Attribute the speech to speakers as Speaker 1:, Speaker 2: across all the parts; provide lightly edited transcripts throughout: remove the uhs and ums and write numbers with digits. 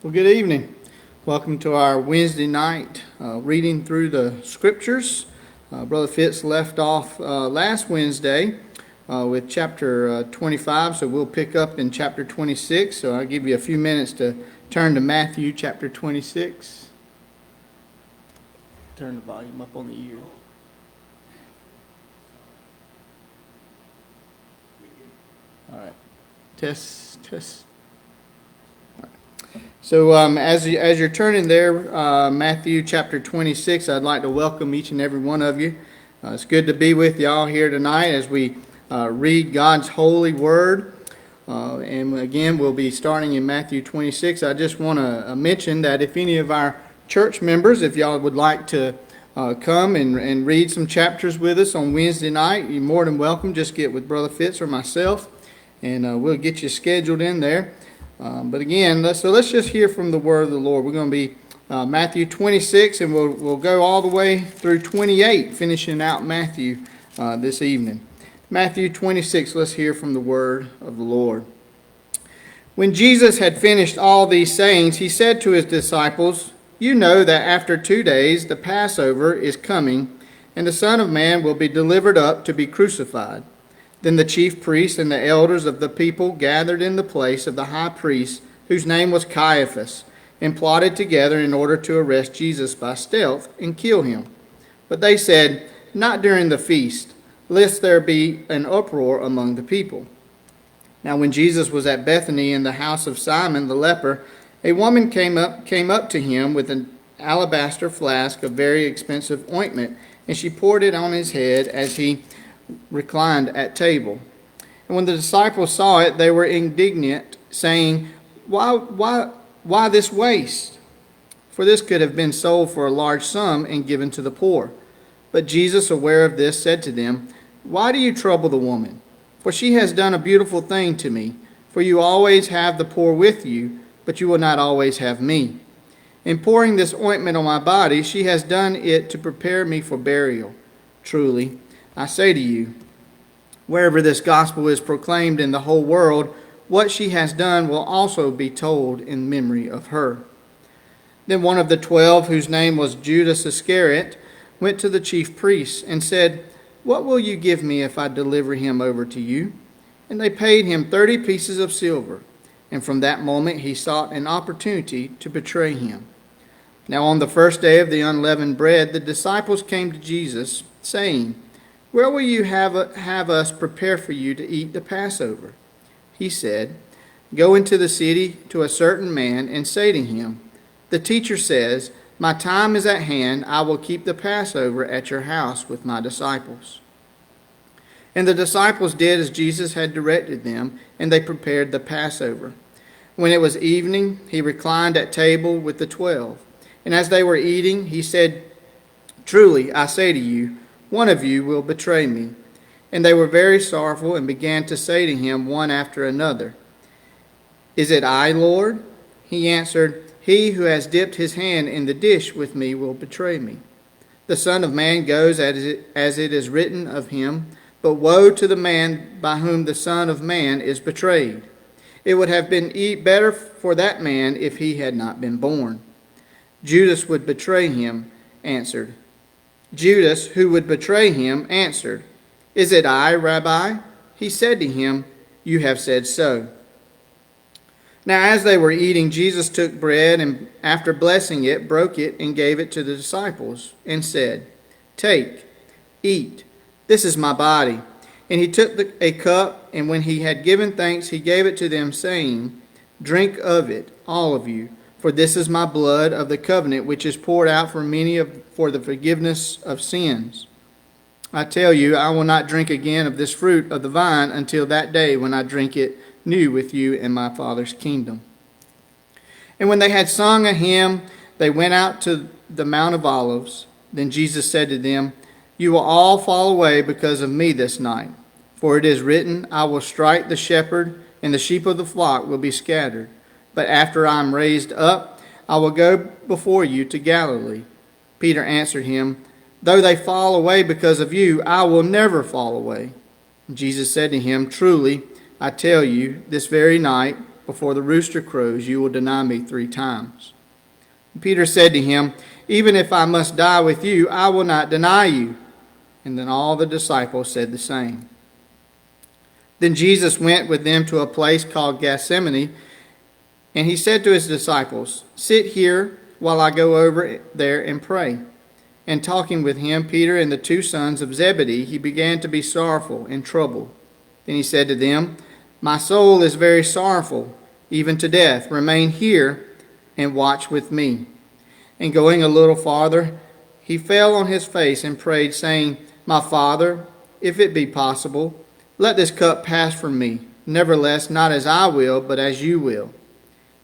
Speaker 1: Well, good evening. Welcome to our Wednesday night reading through the Scriptures. Brother Fitz left off last Wednesday with chapter 25, so we'll pick up in chapter 26. So I'll give you a few minutes to turn to Matthew chapter 26. Turn the volume up on the ear. All right. Test. So as you're turning there, Matthew chapter 26, I'd like to welcome each and every one of you. It's good to be with y'all here tonight as we read God's holy word. And again, we'll be starting in Matthew 26. I just want to mention that if any of our church members, if y'all would like to come and read some chapters with us on Wednesday night, you're more than welcome. Just get with Brother Fitz or myself, and we'll get you scheduled in there. But again, let's just hear from the word of the Lord. We're going to be Matthew 26, and we'll go all the way through 28, finishing out Matthew this evening. Matthew 26, let's hear from the word of the Lord. When Jesus had finished all these sayings, he said to his disciples, "You know that after 2 days the Passover is coming, and the Son of Man will be delivered up to be crucified." Then the chief priests and the elders of the people gathered in the place of the high priest, whose name was Caiaphas, and plotted together in order to arrest Jesus by stealth and kill him. But they said, "Not during the feast, lest there be an uproar among the people." Now when Jesus was at Bethany in the house of Simon the leper, a woman came up to him with an alabaster flask of very expensive ointment, and she poured it on his head as he reclined at table. And when the disciples saw it, they were indignant, saying, Why this waste? For this could have been sold for a large sum and given to the poor." But Jesus, aware of this, said to them, "Why do you trouble the woman? For she has done a beautiful thing to me. For you always have the poor with you, but you will not always have me. In pouring this ointment on my body, she has done it to prepare me for burial. Truly, I say to you, wherever this gospel is proclaimed in the whole world, what she has done will also be told in memory of her." Then one of the 12, whose name was Judas Iscariot, went to the chief priests and said, "What will you give me if I deliver him over to you?" And they paid him 30 pieces of silver. And from that moment he sought an opportunity to betray him. Now on the first day of the unleavened bread, the disciples came to Jesus, saying, "Where will you have us prepare for you to eat the Passover?" He said, "Go into the city to a certain man and say to him, 'The teacher says, my time is at hand. I will keep the Passover at your house with my disciples.'" And the disciples did as Jesus had directed them, and they prepared the Passover. When it was evening, he reclined at table with the 12. And as they were eating, he said, "Truly, I say to you, one of you will betray me." And they were very sorrowful and began to say to him one after another, "Is it I, Lord?" He answered, "He who has dipped his hand in the dish with me will betray me. The Son of Man goes as it is written of him, but woe to the man by whom the Son of Man is betrayed. It would have been better for that man if he had not been born." Judas, who would betray him, answered, "Is it I, Rabbi?" He said to him, "You have said so." Now as they were eating, Jesus took bread, and after blessing it, broke it and gave it to the disciples, and said, "Take, eat, this is my body." And he took a cup, and when he had given thanks, he gave it to them, saying, "Drink of it, all of you, for this is my blood of the covenant, which is poured out for many for the forgiveness of sins. I tell you, I will not drink again of this fruit of the vine until that day when I drink it new with you in my Father's kingdom." And when they had sung a hymn, they went out to the Mount of Olives. Then Jesus said to them, "You will all fall away because of me this night. For it is written, I will strike the shepherd, and the sheep of the flock will be scattered. But after I am raised up, I will go before you to Galilee." Peter answered him, "Though they fall away because of you, I will never fall away." Jesus said to him, "Truly, I tell you, this very night, before the rooster crows, you will deny me 3 times. Peter said to him, even if I must die with you, I will not deny you. And then all the disciples said the same. Then Jesus went with them to a place called Gethsemane, and he said to his disciples, sit here while I go over there and pray. And talking with him, Peter and the 2 sons of Zebedee, he began to be sorrowful and troubled. Then he said to them, my soul is very sorrowful, even to death. Remain here and watch with me. And going a little farther, he fell on his face and prayed, saying, my Father, if it be possible, let this cup pass from me. Nevertheless, not as I will, but as you will.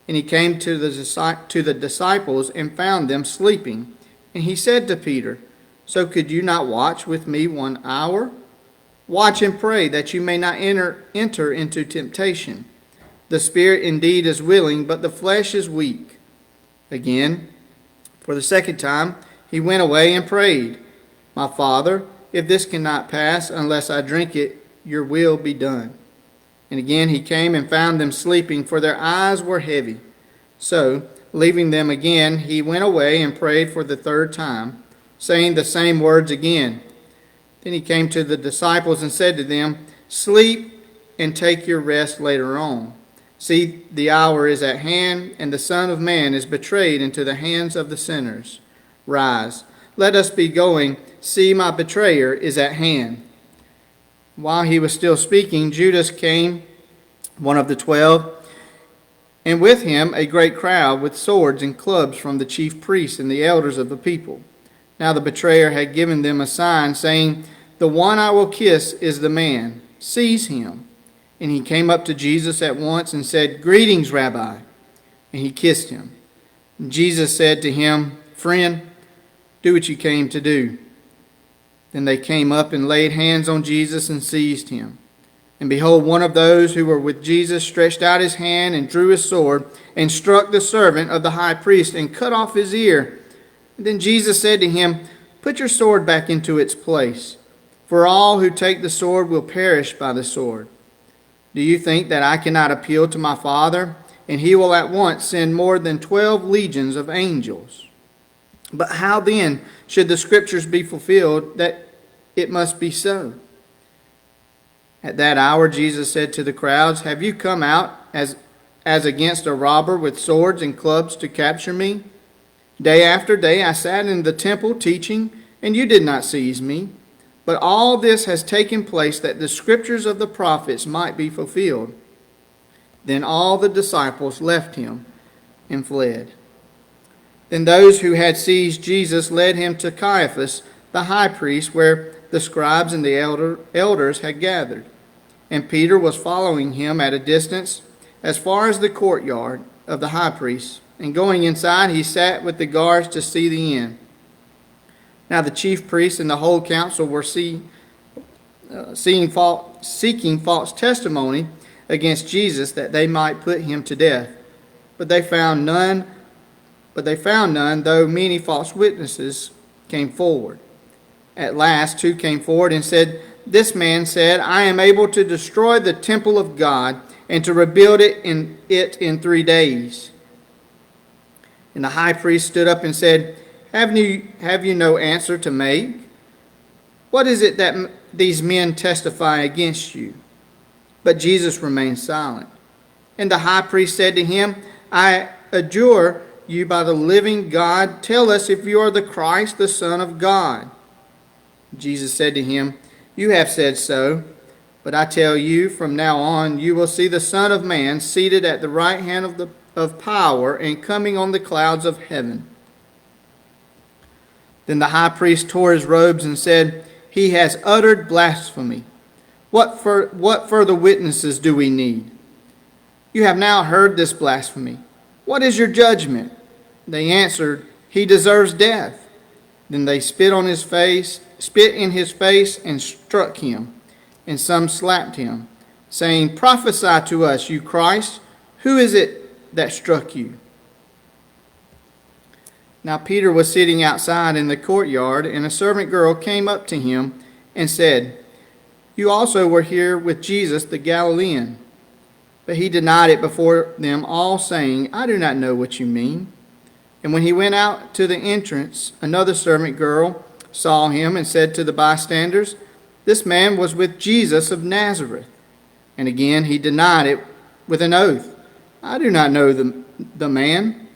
Speaker 1: And he came to the disciples and found them sleeping. And he said to Peter, so could you not watch with me 1 hour? Watch and pray that you may not enter into temptation. The spirit indeed is willing, but the flesh is weak. Again, for the 2nd time, he went away and prayed, my Father, if this cannot pass unless I drink it, your will be done. And again he came and found them sleeping, for their eyes were heavy. So, leaving them again, he went away and prayed for the 3rd time, saying the same words again. Then he came to the disciples and said to them, sleep and take your rest later on. See, the hour is at hand, and the Son of Man is betrayed into the hands of the sinners. Rise, let us be going. See, my betrayer is at hand. While he was still speaking, Judas came, one of the 12, and with him a great crowd with swords and clubs from the chief priests and the elders of the people. Now the betrayer had given them a sign, saying, the one I will kiss is the man. Seize him. And he came up to Jesus at once and said, greetings, Rabbi. And he kissed him. And Jesus said to him, friend, do what you came to do. Then they came up and laid hands on Jesus and seized him. And behold, one of those who were with Jesus stretched out his hand and drew his sword and struck the servant of the high priest and cut off his ear. And then Jesus said to him, put your sword back into its place, for all who take the sword will perish by the sword. Do you think that I cannot appeal to my Father, and he will at once send more than 12 legions of angels? But how then should the scriptures be fulfilled that it must be so? At that hour Jesus said to the crowds, have you come out as against a robber with swords and clubs to capture me? Day after day I sat in the temple teaching, and you did not seize me. But all this has taken place that the scriptures of the prophets might be fulfilled. Then all the disciples left him and fled. Then those who had seized Jesus led him to Caiaphas, the high priest, where the scribes and the elders had gathered. And Peter was following him at a distance as far as the courtyard of the high priest. And going inside, he sat with the guards to see the end. Now the chief priests and the whole council were seeking false testimony against Jesus, that they might put him to death. But they found none, though many false witnesses came forward. At last 2 came forward and said, this man said, I am able to destroy the temple of God and to rebuild it in 3 days. And the high priest stood up and said, Have you no answer to make? What is it that these men testify against you? But Jesus remained silent. And the high priest said to him, I adjure you by the living God, tell us if you are the Christ, the Son of God. Jesus said to him, you have said so, but I tell you, from now on you will see the Son of Man seated at the right hand of power and coming on the clouds of heaven. Then the high priest tore his robes and said, he has uttered blasphemy. What further witnesses do we need? You have now heard this blasphemy. What is your judgment? They answered, he deserves death. Then they spit in his face, and struck him. And some slapped him, saying, prophesy to us, you Christ. Who is it that struck you? Now Peter was sitting outside in the courtyard, and a servant girl came up to him and said, you also were here with Jesus the Galilean. But he denied it before them all, saying, I do not know what you mean. And when he went out to the entrance, another servant girl saw him and said to the bystanders, This man was with Jesus of Nazareth. And again he denied it with an oath, I do not know the man.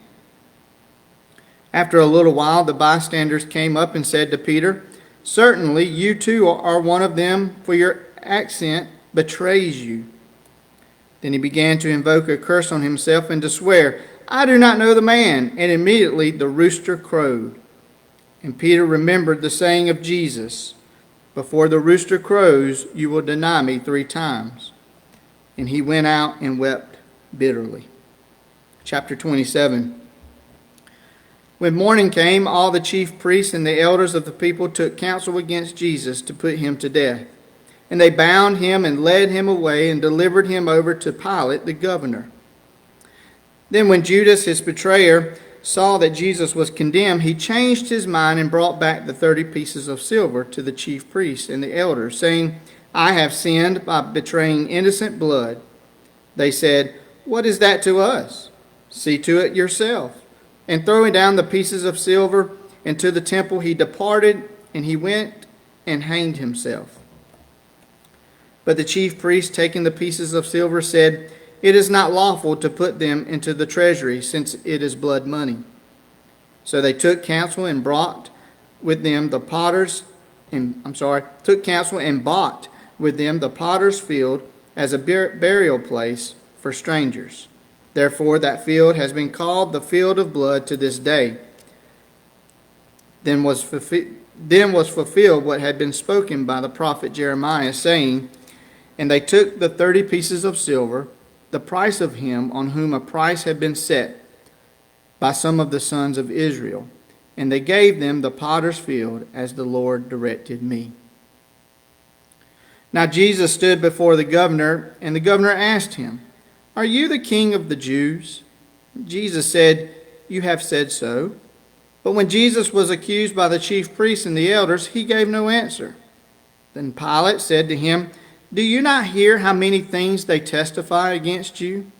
Speaker 1: After a little while, the bystanders came up and said to Peter, Certainly you too are one of them, for your accent betrays you. Then he began to invoke a curse on himself and to swear, I do not know the man. And immediately the rooster crowed. And Peter remembered the saying of Jesus, Before the rooster crows, you will deny me 3 times. And he went out and wept bitterly. Chapter 27. When morning came, all the chief priests and the elders of the people took counsel against Jesus to put him to death. And they bound him and led him away and delivered him over to Pilate the governor. Then when Judas, his betrayer, saw that Jesus was condemned, he changed his mind and brought back the 30 pieces of silver to the chief priests and the elders, saying, I have sinned by betraying innocent blood. They said, What is that to us? See to it yourself. And throwing down the pieces of silver into the temple, he departed, and he went and hanged himself. But the chief priest, taking the pieces of silver, said, It is not lawful to put them into the treasury, since it is blood money. So they took counsel and bought with them the potter's field as a burial place for strangers. Therefore that field has been called the field of blood to this day. Then was fulfilled what had been spoken by the prophet Jeremiah, saying, And they took the 30 pieces of silver, the price of him on whom a price had been set by some of the sons of Israel, and they gave them the potter's field as the Lord directed me. Now Jesus stood before the governor, and the governor asked him, Are you the king of the Jews? Jesus said, You have said so. But when Jesus was accused by the chief priests and the elders, he gave no answer. Then Pilate said to him, Do you not hear how many things they testify against you?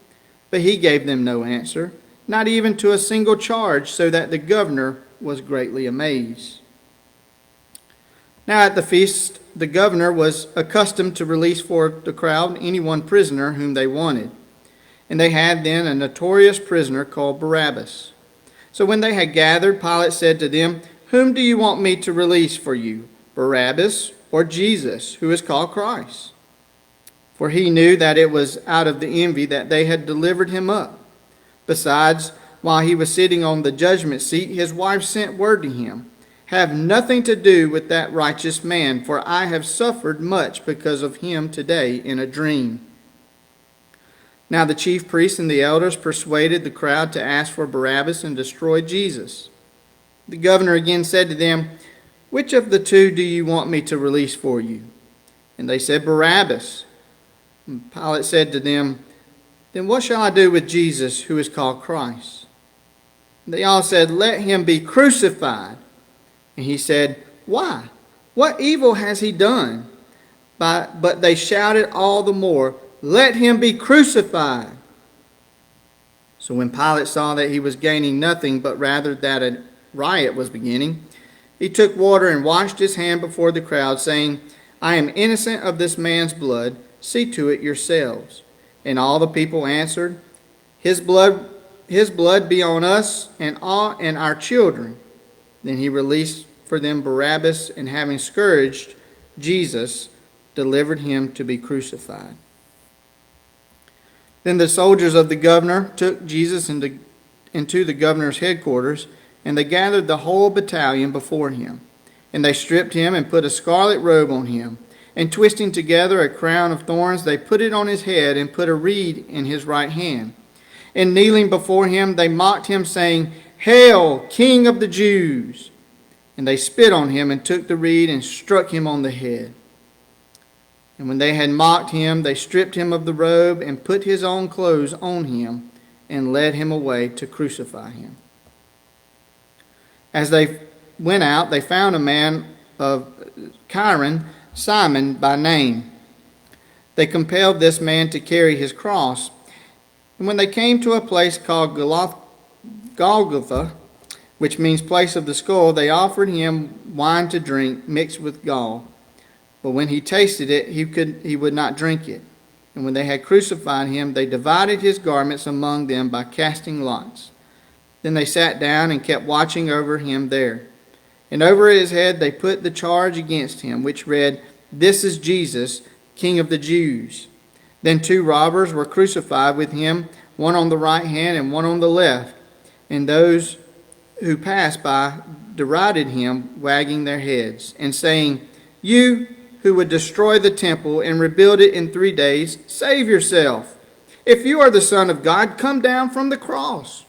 Speaker 1: But he gave them no answer, not even to a single charge, so that the governor was greatly amazed. Now at the feast, the governor was accustomed to release for the crowd any one prisoner whom they wanted. And they had then a notorious prisoner called Barabbas. So when they had gathered, Pilate said to them, Whom do you want me to release for you, Barabbas or Jesus, who is called Christ? For he knew that it was out of the envy that they had delivered him up. Besides, while he was sitting on the judgment seat, his wife sent word to him, Have nothing to do with that righteous man, for I have suffered much because of him today in a dream. Now the chief priests and the elders persuaded the crowd to ask for Barabbas and destroy Jesus. The governor again said to them, Which of the 2 do you want me to release for you? And they said, Barabbas. And Pilate said to them, Then what shall I do with Jesus, who is called Christ? And they all said, Let him be crucified. And he said, Why? What evil has he done? But they shouted all the more, Let him be crucified. So when Pilate saw that he was gaining nothing, but rather that a riot was beginning, he took water and washed his hand before the crowd, saying, I am innocent of this man's blood. See to it yourselves. And all the people answered, His blood be on us and our children. Then he released for them Barabbas, and having scourged Jesus, delivered him to be crucified. Then the soldiers of the governor took Jesus into the governor's headquarters, and they gathered the whole battalion before him. And they stripped him and put a scarlet robe on him. And twisting together a crown of thorns, they put it on his head and put a reed in his right hand. And kneeling before him, they mocked him, saying, Hail, King of the Jews! And they spit on him and took the reed and struck him on the head. And when they had mocked him, they stripped him of the robe and put his own clothes on him and led him away to crucify him. As they went out, they found a man of Cyrene, Simon by name. They compelled this man to carry his cross, And when they came to a place called Golgotha, which means place of the skull, they offered him wine to drink mixed with gall. But when he tasted it, he would not drink it. And when they had crucified him, they divided his garments among them by casting lots. Then they sat down and kept watching over him there. And over his head they put the charge against him, which read, "This is Jesus, King of the Jews." Then 2 robbers were crucified with him, one on the right hand and one on the left. And those who passed by derided him, wagging their heads, and saying, "You who would destroy the temple and rebuild it in 3 days, save yourself. If you are the Son of God, come down from the cross."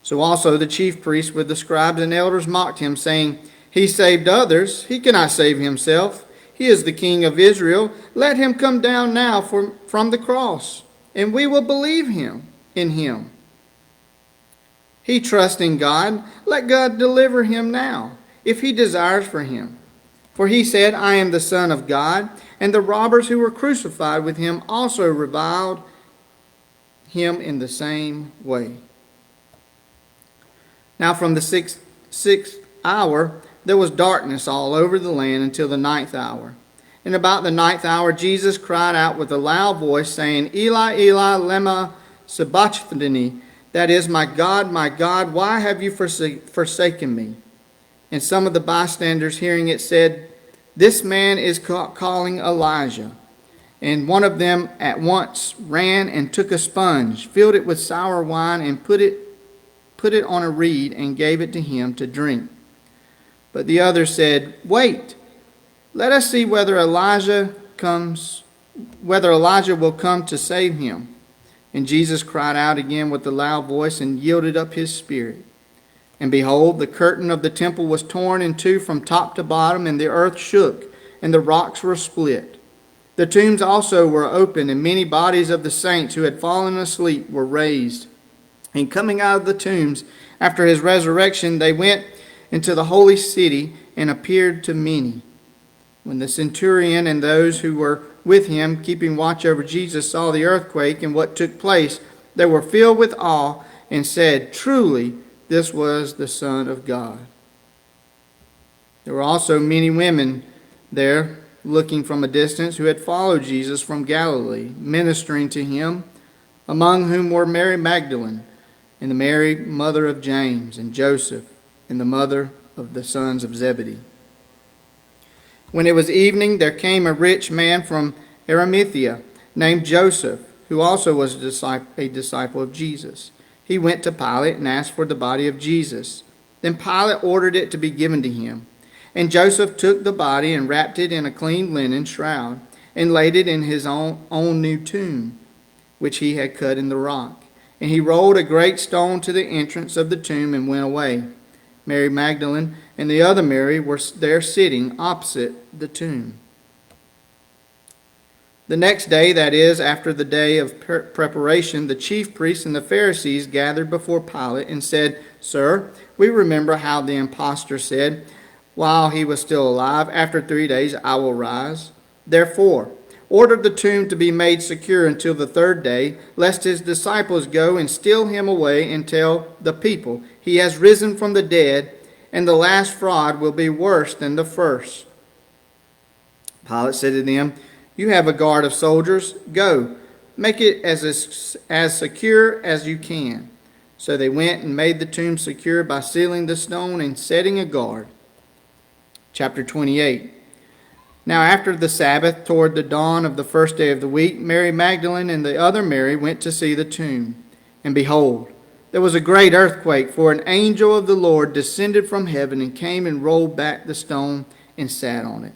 Speaker 1: So also the chief priests with the scribes and elders mocked him, saying, "He saved others. He cannot save himself. He is the King of Israel. Let him come down now from the cross, and we will believe in him. He trusts in God. Let God deliver him now, if he desires for him. For he said, 'I am the Son of God.'" And the robbers who were crucified with him also reviled him in the same way. Now from the sixth hour there was darkness all over the land until the 9th hour. And about the 9th hour Jesus cried out with a loud voice, saying, "Eli, Eli, lema sabachthani," that is, my God, why have you forsaken me?" And some of the bystanders hearing it said, "This man is calling Elijah." And one of them at once ran and took a sponge, filled it with sour wine, and put it on a reed, and gave it to him to drink. But the other said, "Wait, let us see whether Elijah will come to save him." And Jesus cried out again with a loud voice and yielded up his spirit. And behold, the curtain of the temple was torn in two from top to bottom, and the earth shook, and the rocks were split. The tombs also were opened, and many bodies of the saints who had fallen asleep were raised. And coming out of the tombs after his resurrection, they went into the holy city and appeared to many. When the centurion and those who were with him, keeping watch over Jesus, saw the earthquake and what took place, they were filled with awe and said, "Truly, this was the Son of God." There were also many women there looking from a distance who had followed Jesus from Galilee, ministering to him, among whom were Mary Magdalene, and the Mary, mother of James and Joseph, and the mother of the sons of Zebedee. When it was evening, there came a rich man from Arimathea, named Joseph, who also was a disciple of Jesus. He went to Pilate and asked for the body of Jesus. Then Pilate ordered it to be given to him. And Joseph took the body and wrapped it in a clean linen shroud, and laid it in his own new tomb, which he had cut in the rock. And he rolled a great stone to the entrance of the tomb and went away. Mary Magdalene and the other Mary were there sitting opposite the tomb. The next day, that is, after the day of preparation, the chief priests and the Pharisees gathered before Pilate and said, "Sir, we remember how the impostor said, while he was still alive, 'After 3 days I will rise.' Therefore, ordered the tomb to be made secure until the 3rd day, lest his disciples go and steal him away and tell the people, 'He has risen from the dead,' and the last fraud will be worse than the first." Pilate said to them, "You have a guard of soldiers. Go, make it as secure as you can." So they went and made the tomb secure by sealing the stone and setting a guard. Chapter 28. Now after the Sabbath, toward the dawn of the 1st day of the week, Mary Magdalene and the other Mary went to see the tomb. And behold, there was a great earthquake, for an angel of the Lord descended from heaven and came and rolled back the stone and sat on it.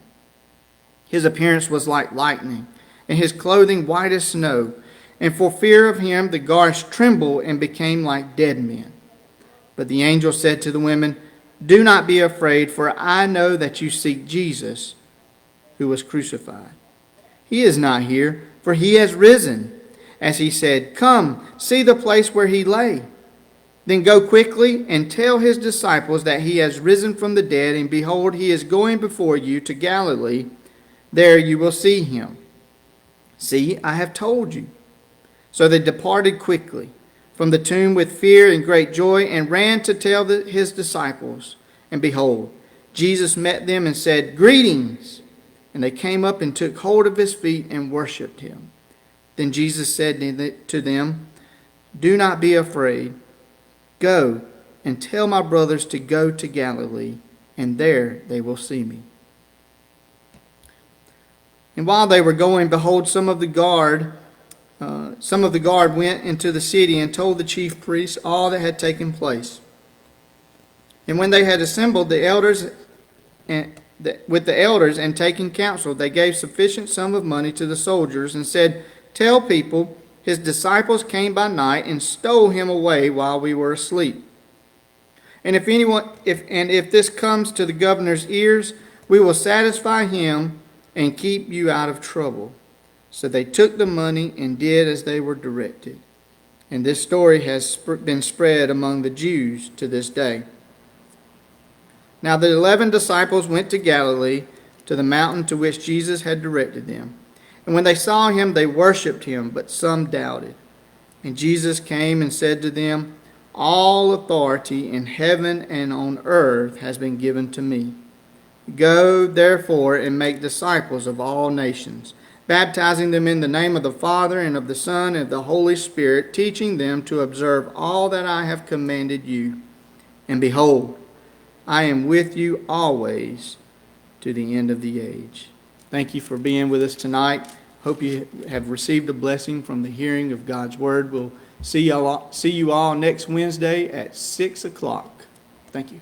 Speaker 1: His appearance was like lightning, and his clothing white as snow. And for fear of him the guards trembled and became like dead men. But the angel said to the women, "Do not be afraid, for I know that you seek Jesus, who was crucified. He is not here, for he has risen, as he said. Come, see the place where he lay. Then go quickly and tell his disciples that he has risen from the dead, and behold, he is going before you to Galilee. There you will see him. See, I have told you." So they departed quickly from the tomb with fear and great joy, and ran to tell his disciples. And behold, Jesus met them and said, "Greetings!" And they came up and took hold of his feet and worshipped him. Then Jesus said to them, "Do not be afraid. Go and tell my brothers to go to Galilee, and there they will see me." And while they were going, behold, some of the guard went into the city and told the chief priests all that had taken place. And when they had assembled the elders with the elders and taken counsel, they gave sufficient sum of money to the soldiers and said, "Tell people, his disciples came by night and stole him away while we were asleep. And if this comes to the governor's ears, we will satisfy him and keep you out of trouble." So they took the money and did as they were directed. And this story has been spread among the Jews to this day. Now the 11 disciples went to Galilee, to the mountain to which Jesus had directed them. And when they saw him, they worshipped him, but some doubted. And Jesus came and said to them, "All authority in heaven and on earth has been given to me. Go, therefore, and make disciples of all nations, baptizing them in the name of the Father and of the Son and of the Holy Spirit, teaching them to observe all that I have commanded you. And behold, I am with you always to the end of the age." Thank you for being with us tonight. Hope you have received a blessing from the hearing of God's Word. We'll see you all next Wednesday at 6 o'clock. Thank you.